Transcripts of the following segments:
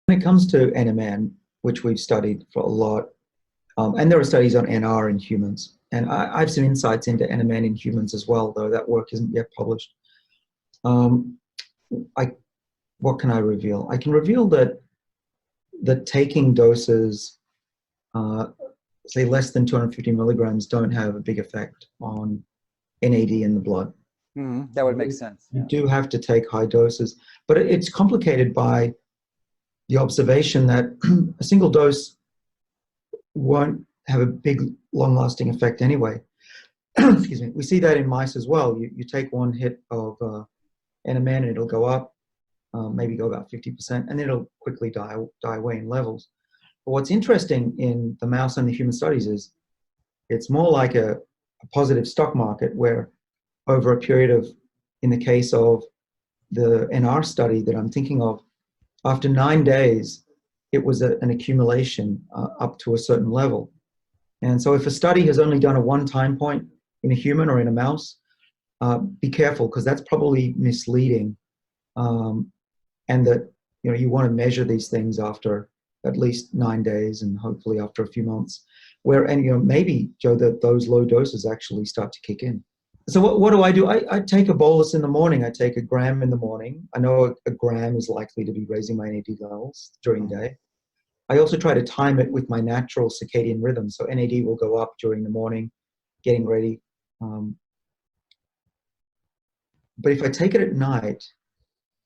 When it comes to NMN, which we've studied for a lot, and there are studies on NR in humans, and I have some insights into NMN in humans as well, though that work isn't yet published. Um, I, what can I reveal? I can reveal that taking doses, uh, say less than 250 milligrams, don't have a big effect on NAD in the blood. That would make sense. You Yeah. do have to take high doses, but it's complicated by the observation that a single dose won't have a big, long-lasting effect anyway. Excuse me. We see that in mice as well. You take one hit of NMN and it'll go up, maybe go about 50%, and then it'll quickly die away in levels. But what's interesting in the mouse and the human studies is it's more like a positive stock market where over a period of, in the case of the NR study that I'm thinking of, after 9 days, it was an accumulation up to a certain level. And so if a study has only done a one time point in a human or in a mouse, be careful, because that's probably misleading. And that you want to measure these things after at least 9 days and hopefully after a few months, and maybe, Joe, that those low doses actually start to kick in. So what do? I take a bolus in the morning. I take a gram in the morning. I know a gram is likely to be raising my NAD levels during the day. I also try to time it with my natural circadian rhythm. So NAD will go up during the morning, getting ready. But if I take it at night,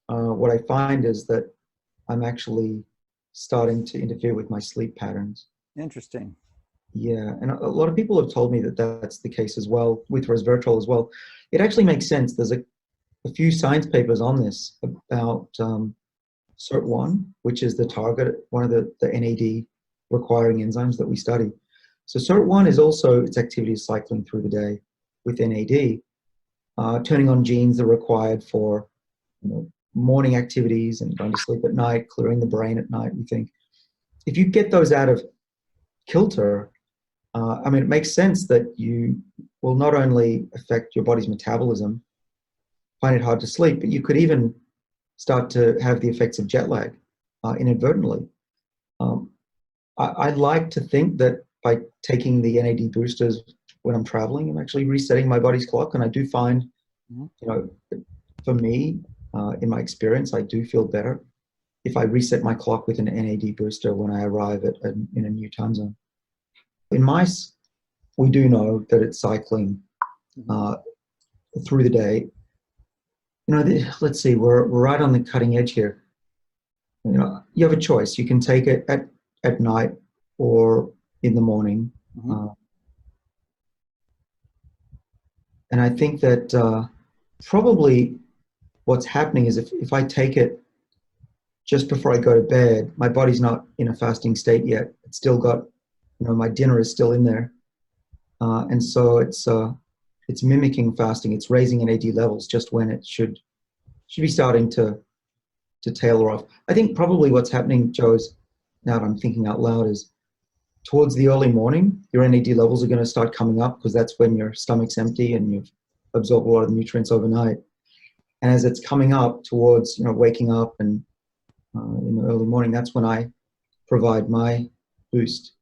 what I find is that I'm actually starting to interfere with my sleep patterns. Interesting. Yeah, and a lot of people have told me that that's the case as well with resveratrol as well. It actually makes sense. There's a few science papers on this about SIRT1, which is the target, one of the NAD requiring enzymes that we study. So SIRT1 is also, its activity is cycling through the day with NAD, turning on genes that are required for morning activities and going to sleep at night, clearing the brain at night. We think if you get those out of kilter, it makes sense that you will not only affect your body's metabolism, find it hard to sleep, but you could even start to have the effects of jet lag inadvertently. I like to think that by taking the NAD boosters when I'm traveling, I'm actually resetting my body's clock, and I do find, for me, in my experience, I do feel better if I reset my clock with an NAD booster when I arrive in a new time zone. In mice, we do know that it's cycling through the day. Let's see, we're right on the cutting edge here. You have a choice. You can take it at night or in the morning. And I think that probably what's happening is if I take it just before I go to bed, my body's not in a fasting state yet. It's still got, my dinner is still in there. And so it's mimicking fasting. It's raising NAD levels just when it should be starting to tailor off. I think probably what's happening, Joe, is, now that I'm thinking out loud, is towards the early morning, your NAD levels are going to start coming up because that's when your stomach's empty and you've absorbed a lot of the nutrients overnight. And as it's coming up towards, waking up and in the early morning, that's when I provide my boost.